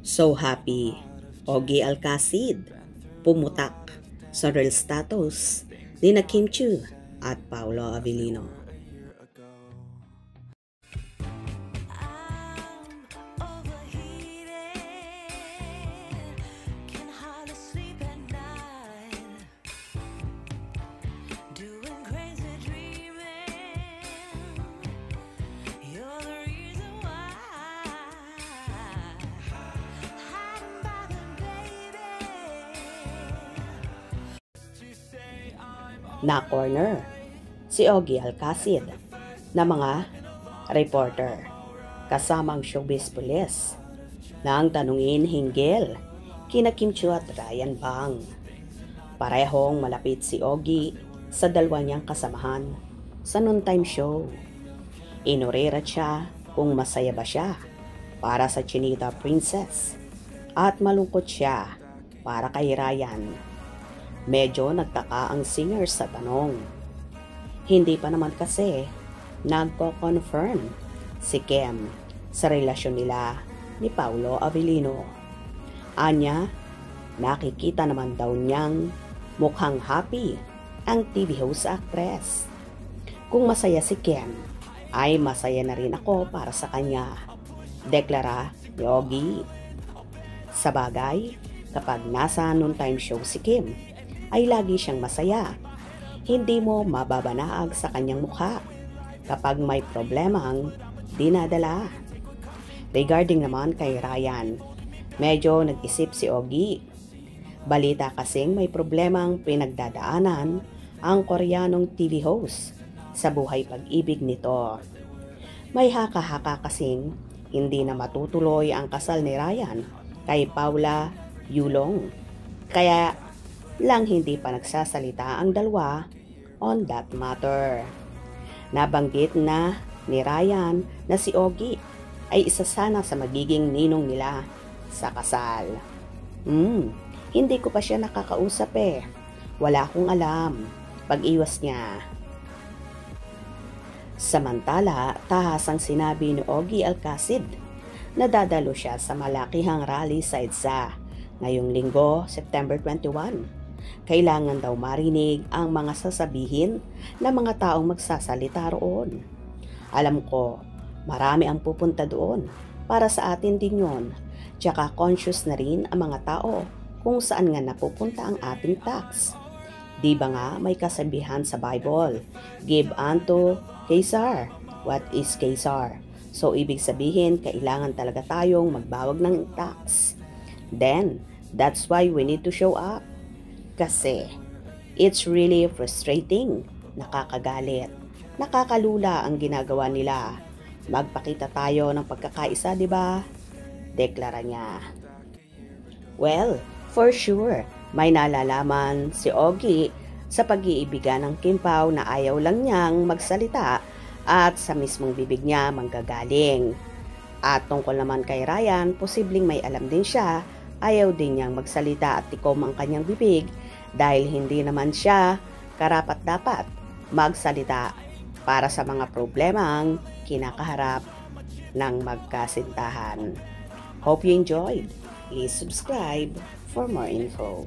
So happy, Ogie Alcacid, pumutak sa real status ni na Kim Chiu at Paolo Avellino. Na-corner si Ogie Alcacid na mga reporter kasamang showbiz police nang tanungin hinggil kina Kim Chiu at Ryan Bang. Parehong malapit si Ogie sa dalawa niyang kasamahan sa noontime show. Inurirat siya kung masaya ba siya para sa Chinita Princess at malungkot siya para kay Ryan. Medyo nagtaka ang singer sa tanong. Hindi pa naman kasi nagko-confirm si Kim sa relasyon nila ni Paolo Avellino. Anya, nakikita naman daw niyang mukhang happy ang TV host actress. Kung masaya si Kim, ay masaya na rin ako para sa kanya, deklara ni Ogie. Sa bagay, kapag nasa noontime show si Kim, ay lagi siyang masaya. Hindi mo mababanaag sa kanyang mukha kapag may problemang dinadala. Regarding naman kay Ryan, medyo nag-isip si Ogie. Balita kasing may problemang pinagdadaanan ang Koreanong TV host sa buhay pag-ibig nito. May haka-haka kasing hindi na matutuloy ang kasal ni Ryan kay Paula Yulong. Kaya lang hindi pa nagsasalita ang dalawa on that matter. Nabanggit na ni Ryan na si Ogie ay isa sana sa magiging ninong nila sa kasal. Hindi ko pa siya nakakausap eh. Wala akong alam. Pag-iwas niya. Samantala, tahasang sinabi ni Ogie Alcacid na dadalo siya sa malakihang rally sa EDSA ngayong linggo, September 21. Kailangan daw marinig ang mga sasabihin ng mga taong magsasalita roon. Alam ko, marami ang pupunta doon. Para sa atin din yon. Tsaka conscious na rin ang mga tao kung saan nga napupunta ang ating tax. Di ba nga may kasabihan sa Bible, give unto Caesar what is Caesar. So ibig sabihin, kailangan talaga tayong magbawag ng tax. Then, that's why we need to show up. Kasi, it's really frustrating, nakakagalit, nakakalula ang ginagawa nila. Magpakita tayo ng pagkakaisa, di ba? Deklara niya. Well, for sure, may nalalaman si Ogie sa pag-iibigan ng Kim Pao na ayaw lang niyang magsalita at sa mismong bibig niya manggagaling. At tungkol naman kay Ryan, posibleng may alam din siya, ayaw din niyang magsalita at tikom ang kanyang bibig dahil hindi naman siya karapat-dapat magsalita para sa mga problemang kinakaharap ng magkasintahan. Hope you enjoyed. Please subscribe for more info.